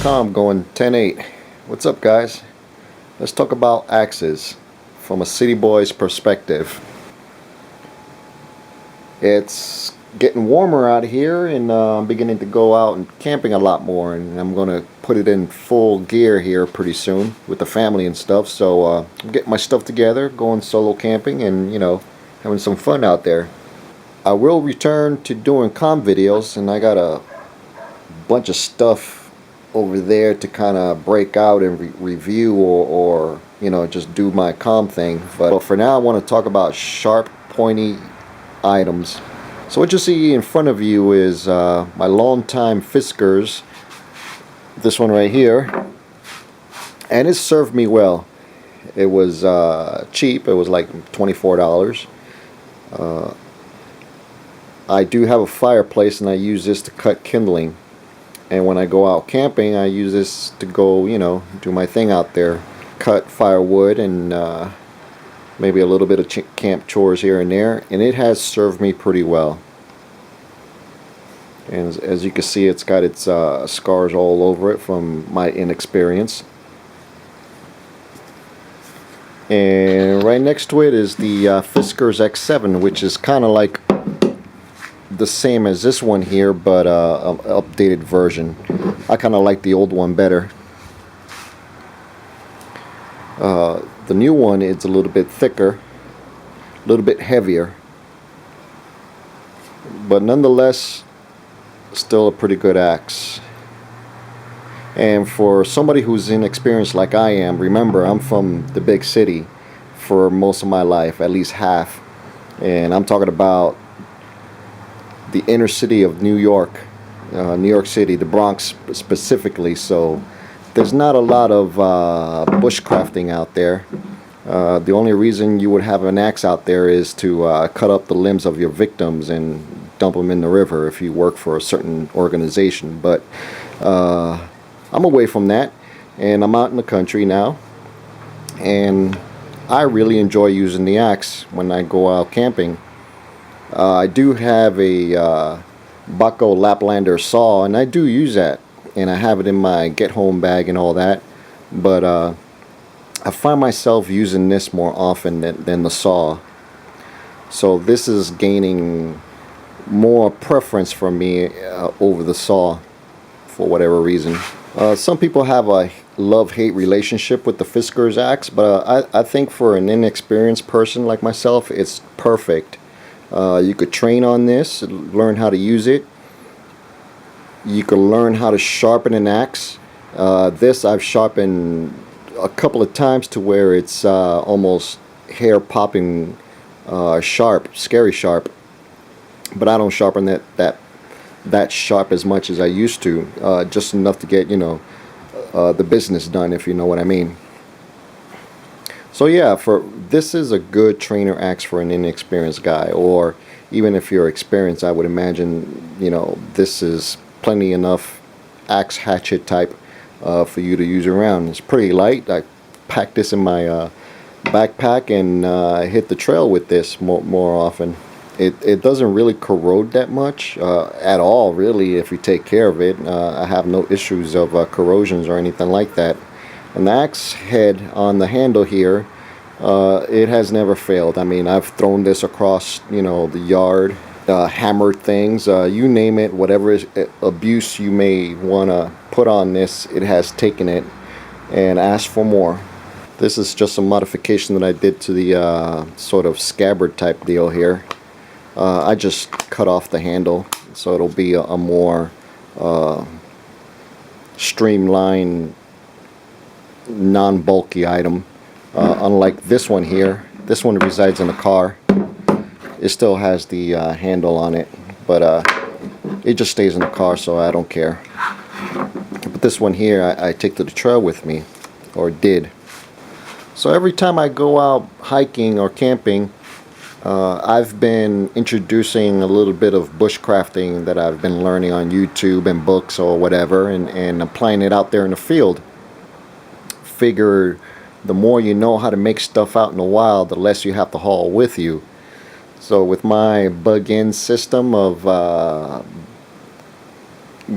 EMCOMM going 10.8. What's up, guys? Let's talk about axes from a city boy's perspective. It's getting warmer out here, and I'm beginning to go out and camping a lot more, and I'm gonna put it in full gear here pretty soon with the family and stuff. So I'm getting my stuff together, going solo camping, and having some fun out there. I will return to doing comm videos, and I got a bunch of stuff over there to kind of break out and review or just do my comm thing. But for now, I want to talk about sharp, pointy items. So what you see in front of you is my longtime Fiskars, this one right here, and it served me well. It was cheap. It was like $24. I do have a fireplace, and I use this to cut kindling. And when I go out camping, I use this to go, do my thing out there. Cut firewood and maybe a little bit of camp chores here and there. And it has served me pretty well. And as you can see, it's got its scars all over it from my inexperience. And right next to it is the Fiskars X7, which is kind of like the same as this one here, but an updated version. I kind of like the old one better. The new one is a little bit thicker, a little bit heavier, but nonetheless still a pretty good axe. And for somebody who's inexperienced like I am, remember, I'm from the big city for most of my life, at least half, and I'm talking about the inner city of New York, New York City, the Bronx specifically. So there's not a lot of bushcrafting out there. The only reason you would have an axe out there is to cut up the limbs of your victims and dump them in the river if you work for a certain organization. But I'm away from that, and I'm out in the country now, and I really enjoy using the axe when I go out camping. I do have a Bucko Laplander saw, and I do use that, and I have it in my get home bag and all that, but I find myself using this more often than the saw. So this is gaining more preference for me over the saw for whatever reason. Some people have a love-hate relationship with the Fiskars axe, but I think for an inexperienced person like myself, it's perfect. You could train on this, learn how to use it. You could learn how to sharpen an axe. This I've sharpened a couple of times to where it's almost hair-popping sharp, scary sharp. But I don't sharpen that sharp as much as I used to. Just enough to get the business done, if you know what I mean. So yeah, this is a good trainer axe for an inexperienced guy, or even if you're experienced, I would imagine this is plenty enough axe hatchet type for you to use around. It's pretty light. I pack this in my backpack and hit the trail with this more often. It doesn't really corrode that much at all, really, if you take care of it. I have no issues of corrosions or anything like that. And the axe head on the handle here, it has never failed. I mean, I've thrown this across, the yard, hammered things, you name it, whatever abuse you may want to put on this, it has taken it and asked for more. This is just a modification that I did to the sort of scabbard type deal here. I just cut off the handle, so it'll be a more streamlined, non-bulky item, unlike this one here. This one resides in the car. It still has the handle on it, but it just stays in the car, so I don't care. But this one here I take to the trail with me, or did. So every time I go out hiking or camping, I've been introducing a little bit of bushcrafting that I've been learning on YouTube and books or whatever, and applying it out there in the field. Figure the more you know how to make stuff out in the wild, the less you have to haul with you. So with my bug-in system of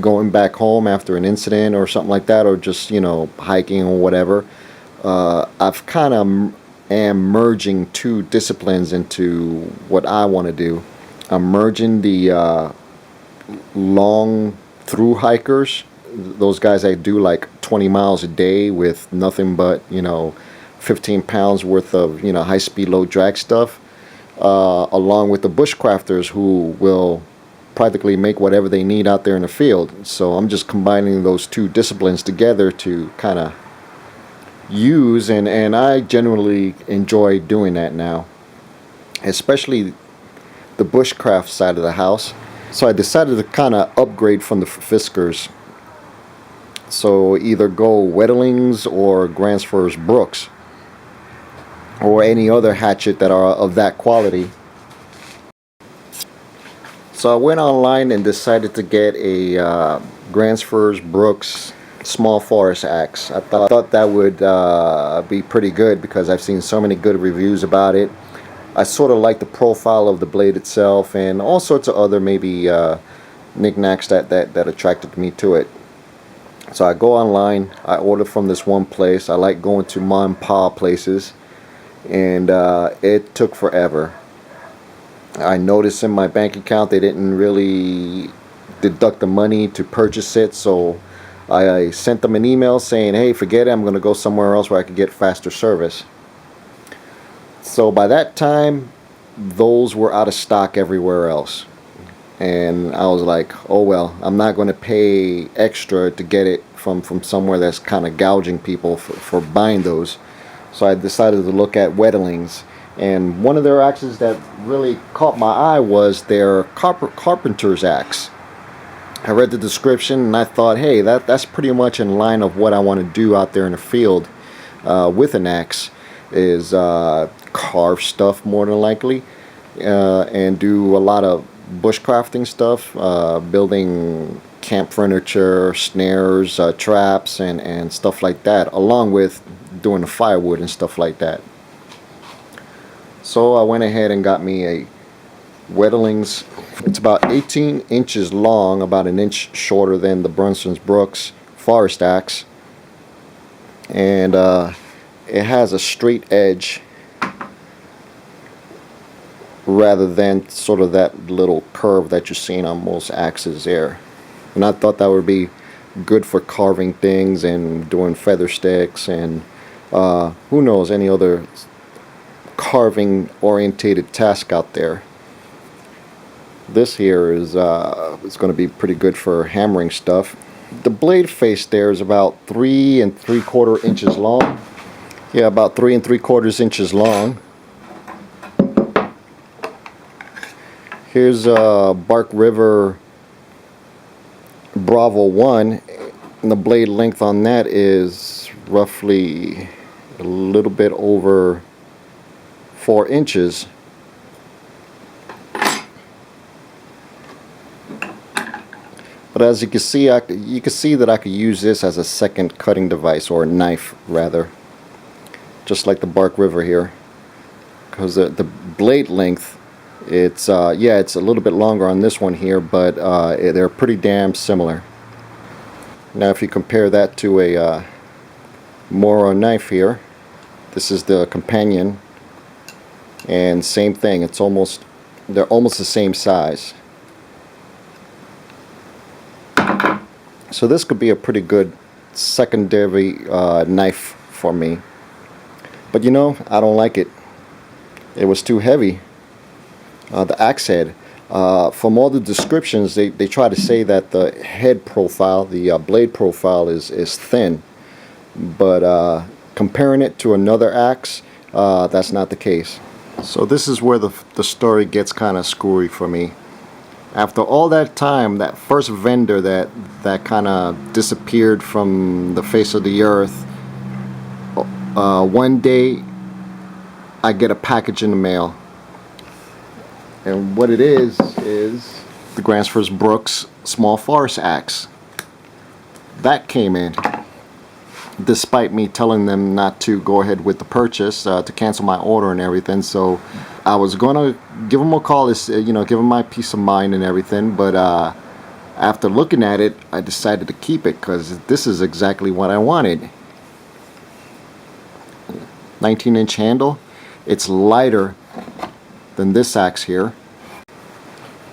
going back home after an incident or something like that, or just, you know, hiking or whatever, I've kind of am merging two disciplines into what I want to do. I'm merging the long through hikers, those guys that do like 20 miles a day with nothing but, you know, 15 pounds worth of, you know, high speed low drag stuff, along with the bushcrafters who will practically make whatever they need out there in the field. So I'm just combining those two disciplines together to kind of use, and I generally enjoy doing that now, especially the bushcraft side of the house. So I decided to kind of upgrade from the Fiskars. So either go wetterlings or Gransfors bruks, or any other hatchet that are of that quality. So I went online and decided to get a Gransfors bruks small forest axe. I thought that would be pretty good because I've seen so many good reviews about it. I sort of like the profile of the blade itself and all sorts of other maybe knickknacks that attracted me to it. So I go online, I order from this one place. I like going to mom and pop places, and it took forever. I noticed in my bank account they didn't really deduct the money to purchase it, so I sent them an email saying, hey, forget it, I'm going to go somewhere else where I could get faster service. So by that time, those were out of stock everywhere else. And I was like, oh well, I'm not going to pay extra to get it from somewhere that's kind of gouging people for buying those. So I decided to look at wetterlings. And one of their axes that really caught my eye was their Carpenter's axe. I read the description and I thought, hey, that's pretty much in line of what I want to do out there in the field with an axe, is carve stuff more than likely, and do a lot of bushcrafting stuff, building camp furniture, snares, traps, and stuff like that, along with doing the firewood and stuff like that. So I went ahead and got me a wetterlings. It's about 18 inches long, about an inch shorter than the Brunson's Bruks forest axe, and it has a straight edge rather than sort of that little curve that you're seeing on most axes there. And I thought that would be good for carving things and doing feather sticks and who knows, any other carving orientated task out there. This here is it's going to be pretty good for hammering stuff. The blade face there is about 3 3/4 inches long. Yeah, about 3 3/4 inches long. Here's Bark River Bravo 1, and the blade length on that is roughly a little bit over 4 inches. But as you can see, you can see that I could use this as a second cutting device, or a knife rather, just like the Bark River here, because the blade length, it's yeah, it's a little bit longer on this one here, but they're pretty damn similar. Now if you compare that to a Moro knife here, this is the companion, and same thing, it's they're almost the same size. So this could be a pretty good secondary knife for me. But you know, I don't like it. It was too heavy. The axe head. From all the descriptions, they try to say that the head profile, the blade profile is thin. But comparing it to another axe, that's not the case. So this is where the story gets kind of screwy for me. After all that time, that first vendor that kind of disappeared from the face of the earth, one day I get a package in the mail, and what it is the Gransfors Bruks small forest axe. That came in, despite me telling them not to go ahead with the purchase, to cancel my order and everything. So I was gonna give them a call, you know, give them my peace of mind and everything, but after looking at it, I decided to keep it because this is exactly what I wanted. 19-inch handle. It's lighter than this axe here.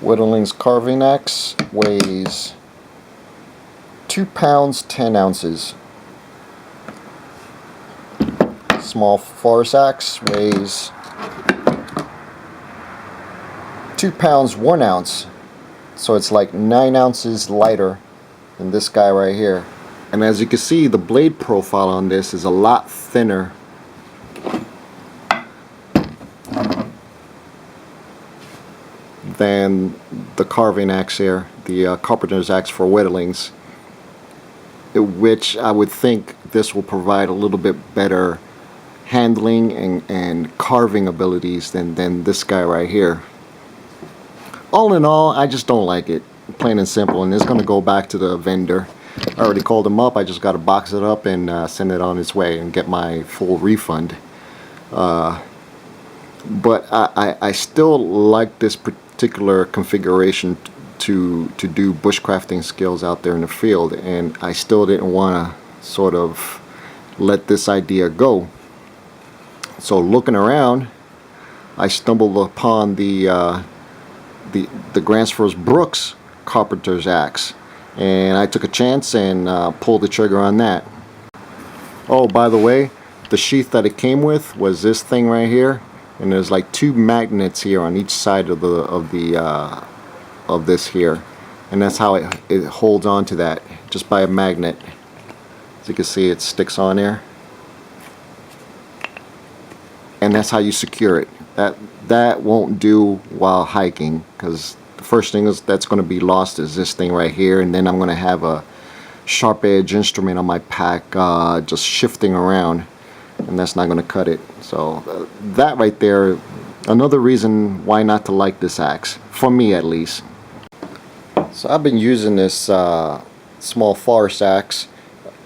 Wetterlings carving axe weighs 2 pounds 10 ounces. Small forest axe weighs 2 pounds 1 ounce. So it's like 9 ounces lighter than this guy right here. And as you can see, the blade profile on this is a lot thinner than the carving axe here, the Carpenter's axe for wetterlings, which I would think this will provide a little bit better handling and carving abilities than this guy right here. All in all, I just don't like it, plain and simple, and it's going to go back to the vendor. I already called him up. I just got to box it up and send it on its way and get my full refund. But I still like this particular configuration to do bushcrafting skills out there in the field, and I still didn't want to sort of let this idea go. So looking around, I stumbled upon the Gransfors bruks Carpenter's axe, and I took a chance and pulled the trigger on that. Oh, by the way, the sheath that it came with was this thing right here, and there's like 2 magnets here on each side of this here, and that's how it holds on to that, just by a magnet. As you can see, it sticks on there, and that's how you secure it. That won't do while hiking, because the first thing that's going to be lost is this thing right here, and then I'm going to have a sharp edge instrument on my pack just shifting around, and that's not going to cut it. So that right there, another reason why not to like this axe, for me at least. So I've been using this small forest axe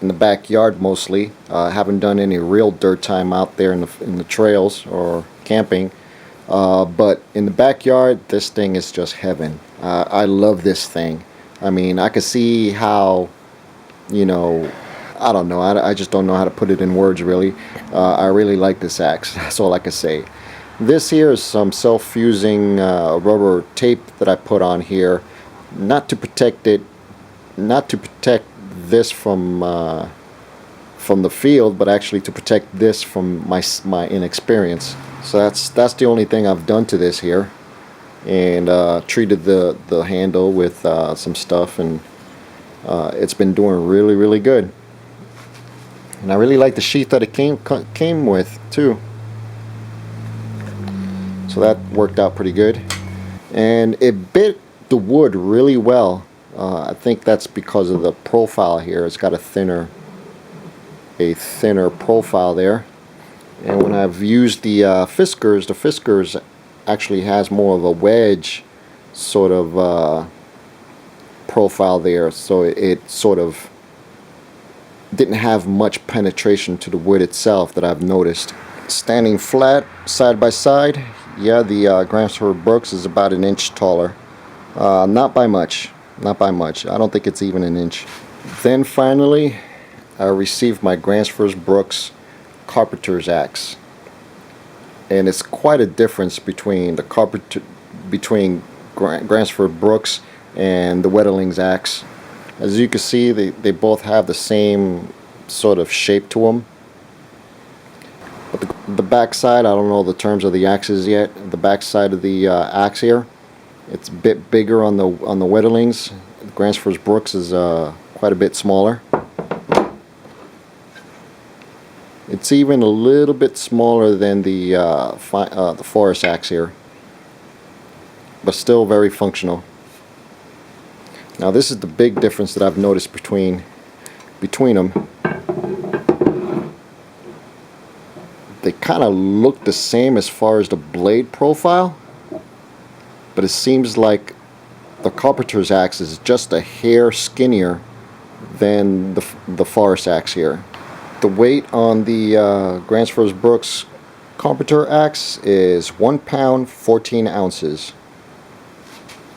in the backyard mostly. I haven't done any real dirt time out there in the trails or camping, but in the backyard, this thing is just heaven. I love this thing. I mean, I can see how, you know, I don't know, I just don't know how to put it in words really. I really like this axe, that's all I can say. This here is some self-fusing rubber tape that I put on here, not to protect it, not to protect this from the field, but actually to protect this from my inexperience. So that's the only thing I've done to this here, and treated the handle with some stuff, and it's been doing really good. And I really like the sheath that it came with too. So that worked out pretty good, and it bit the wood really well. I think that's because of the profile here. It's got a thinner profile there. And when I've used the Fiskars actually has more of a wedge sort of profile there, so it sort of didn't have much penetration to the wood itself that I've noticed. Standing flat side by side, yeah, the Gransfors bruks is about 1 inch taller. Not by much. Not by much. I don't think it's even 1 inch. Then finally, I received my Gransfors bruks Carpenter's axe, and it's quite a difference between the Gransfors bruks and the wetterlings axe. As you can see, they both have the same sort of shape to them. But the back side, I don't know the terms of the axes yet. The back side of the axe here, it's a bit bigger on the wetterlings. The Gransfors bruks is quite a bit smaller. It's even a little bit smaller than the forest axe here, but still very functional. Now this is the big difference that I've noticed between them. They kind of look the same as far as the blade profile, but it seems like the Carpenter's axe is just a hair skinnier than the forest axe here. The weight on the Gransfors bruks Carpenter axe is 1 pound 14 ounces.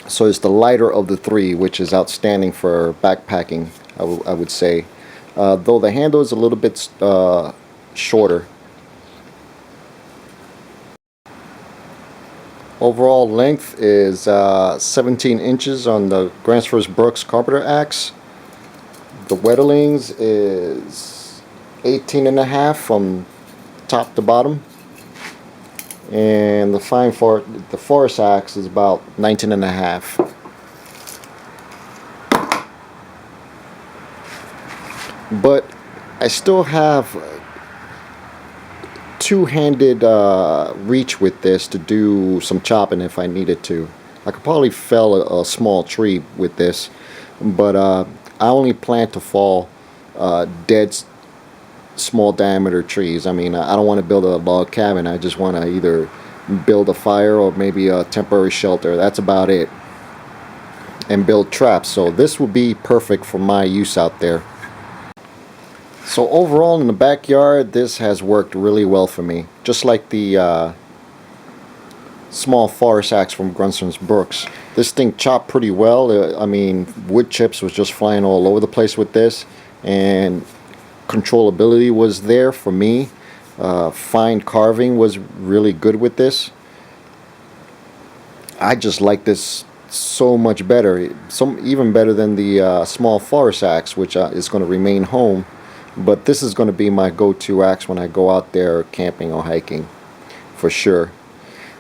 So it's the lighter of the three, which is outstanding for backpacking, I would say. Though the handle is a little bit shorter. Overall length is 17 inches on the Gransfors Bruks Carpenter axe. The wetterlings is 18.5 from top to bottom. And the the forest axe is about 19.5. But I still have two-handed reach with this to do some chopping if I needed to. I could probably fell a small tree with this, but I only plan to fall dead small diameter trees. I mean, I don't want to build a log cabin. I just want to either build a fire or maybe a temporary shelter. That's about it. And build traps. So this will be perfect for my use out there. So overall in the backyard, this has worked really well for me. Just like the small forest axe from Gransfors Bruks. This thing chopped pretty well. I mean, wood chips was just flying all over the place with this. And controllability was there for me. Fine carving was really good with this. I just like this so much better. Even better than the small forest axe, which is going to remain home. But this is going to be my go-to axe when I go out there camping or hiking, for sure.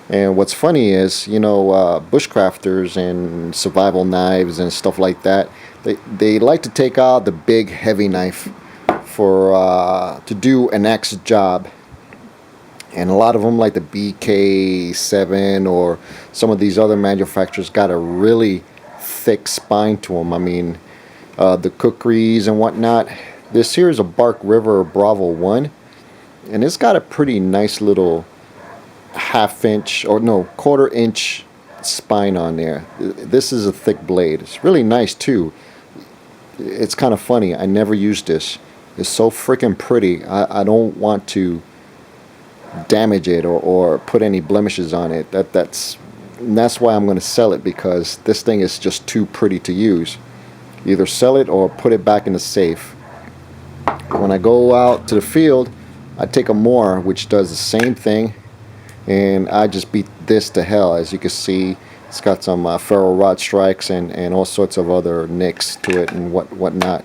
And what's funny is, you know, bushcrafters and survival knives and stuff like that, they like to take out the big heavy knife for to do an axe job. And a lot of them, like the BK7 or some of these other manufacturers, got a really thick spine to them. I mean, the kukris and whatnot. This here is a Bark River Bravo 1, and it's got a pretty nice little half-inch, or no, quarter-inch spine on there. This is a thick blade. It's really nice too. It's kind of funny. I never used this. It's so freaking pretty. I don't want to damage it or put any blemishes on it. That's why I'm going to sell it, because this thing is just too pretty to use. Either sell it or put it back in the safe. When I go out to the field, I take a mower, which does the same thing, and I just beat this to hell. As you can see, it's got some ferro rod strikes and all sorts of other nicks to it and whatnot.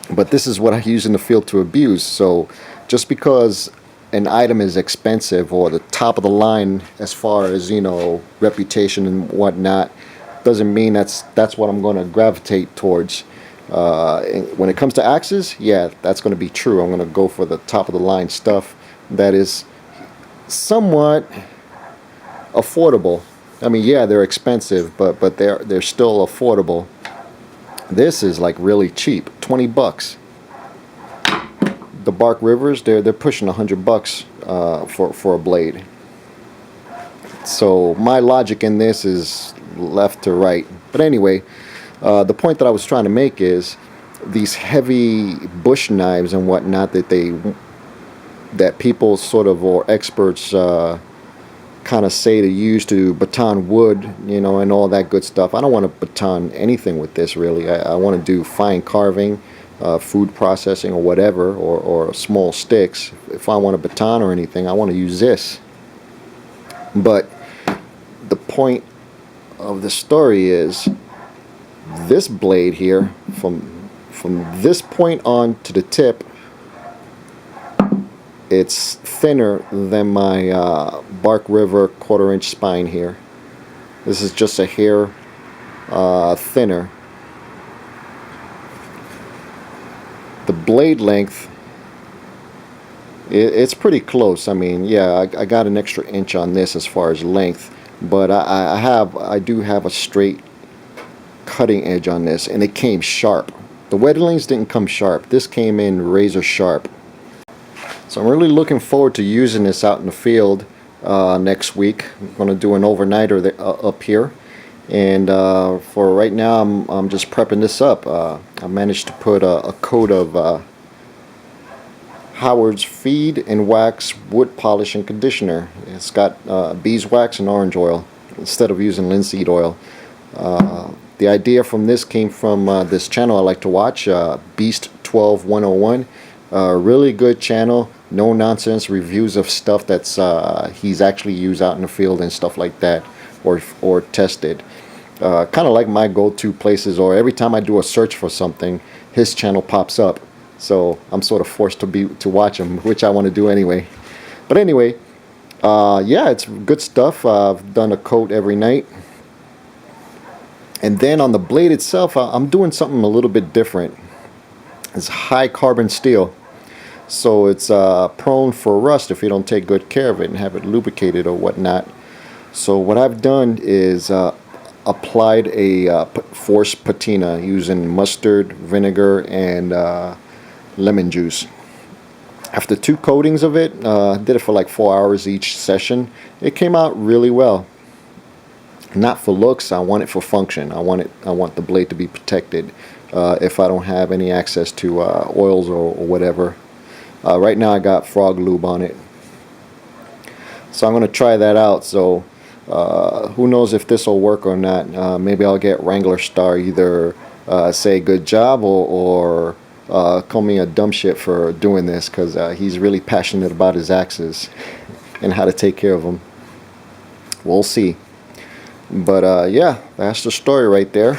But this is what I use in the field to abuse. So just because an item is expensive or the top of the line as far as, you know, reputation and whatnot, doesn't mean that's what I'm going to gravitate towards. When it comes to axes, yeah, that's going to be true. I'm going to go for the top of the line stuff that is somewhat affordable. I mean, yeah, they're expensive, but they're still affordable. This is like really cheap, 20 bucks. The Bark Rivers, they're pushing $100 for a blade. So my logic in this is left to right. But anyway, the point that I was trying to make is these heavy bush knives and whatnot that people sort of, or experts kind of say to use to baton wood, you know, and all that good stuff. I don't want to baton anything with this, really. I want to do fine carving, food processing or whatever, or small sticks. If I want a baton or anything, I want to use this. But the point of the story is this blade here, from this point on to the tip, it's thinner than my Bark River quarter-inch spine here. This is just a hair thinner. The blade length, it's pretty close. I mean, yeah, I got an extra inch on this as far as length, but I do have a straight cutting edge on this, and it came sharp. The wetterlings didn't come sharp. This came in razor sharp. So I'm really looking forward to using this out in the field next week. I'm going to do an overnighter up here, and for right now I'm just prepping this up. I managed to put a coat of Howard's Feed and Wax wood polish and conditioner. It's got beeswax and orange oil. instead of using linseed oil. The idea from this came from this channel I like to watch, Beast 12101. Really good channel, no nonsense reviews of stuff that's he's actually used out in the field and stuff like that, or tested. Kind of like my go-to places, or every time I do a search for something, his channel pops up. So I'm sort of forced to watch him, which I want to do anyway. But anyway, yeah, it's good stuff. I've done a coat every night. And then on the blade itself, I'm doing something a little bit different. It's high carbon steel, so it's prone for rust if you don't take good care of it and have it lubricated or whatnot. So what I've done is applied a forced patina using mustard, vinegar, and lemon juice. After 2 coatings of it, did it for like 4 hours each session. It came out really well. Not for looks, I want it for function. I want the blade to be protected if I don't have any access to oils or whatever. Right now I got frog lube on it, so I'm going to try that out. So who knows if this will work or not. Maybe I'll get Wrangler Star either say good job or call me a dumb shit for doing this, because he's really passionate about his axes and how to take care of them. We'll see. But yeah, that's the story right there.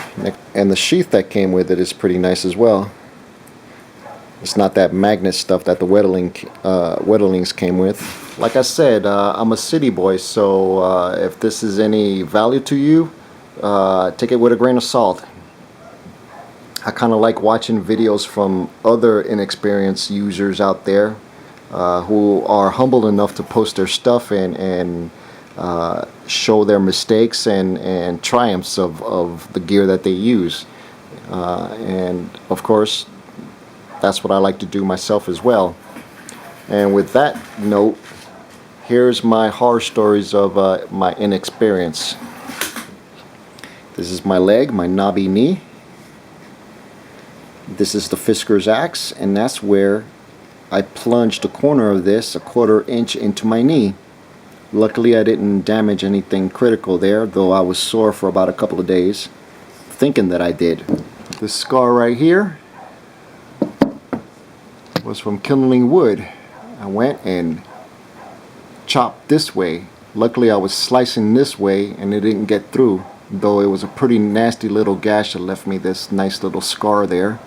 And the sheath that came with it is pretty nice as well. It's not that magnet stuff that the wetterlings came with. Like I said, I'm a city boy, so if this is any value to you, take it with a grain of salt. I kind of like watching videos from other inexperienced users out there who are humble enough to post their stuff and show their mistakes and triumphs of the gear that they use. And of course, that's what I like to do myself as well. And with that note, here's my horror stories of my inexperience. This is my leg, my knobby knee. This is the Fiskars axe, and that's where I plunged the corner of this 1/4 inch into my knee. Luckily I didn't damage anything critical there, though I was sore for about a couple of days, thinking that I did. This scar right here was from kindling wood. I went and chopped this way. Luckily I was slicing this way and it didn't get through, though it was a pretty nasty little gash that left me this nice little scar there.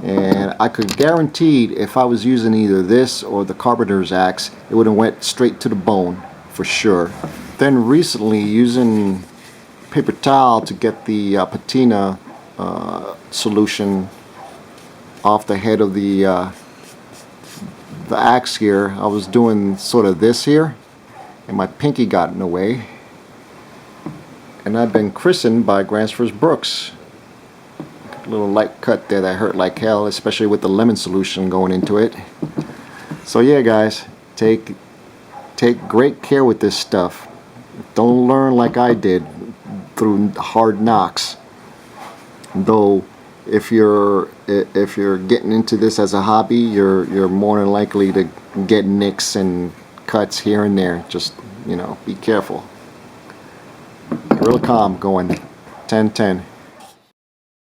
And I could guarantee if I was using either this or the Carpenter's axe, it would have went straight to the bone for sure. Then recently, using paper towel to get the patina solution off the head of the axe here, I was doing sort of this here, and my pinky got in the way. And I've been christened by Gransfors bruks. A little light cut there that hurt like hell, especially with the lemon solution going into it. So yeah, guys, take great care with this stuff. Don't learn like I did through hard knocks. Though if you're getting into this as a hobby, you're more than likely to get nicks and cuts here and there. Just, you know, be careful. Real calm going. 10-10.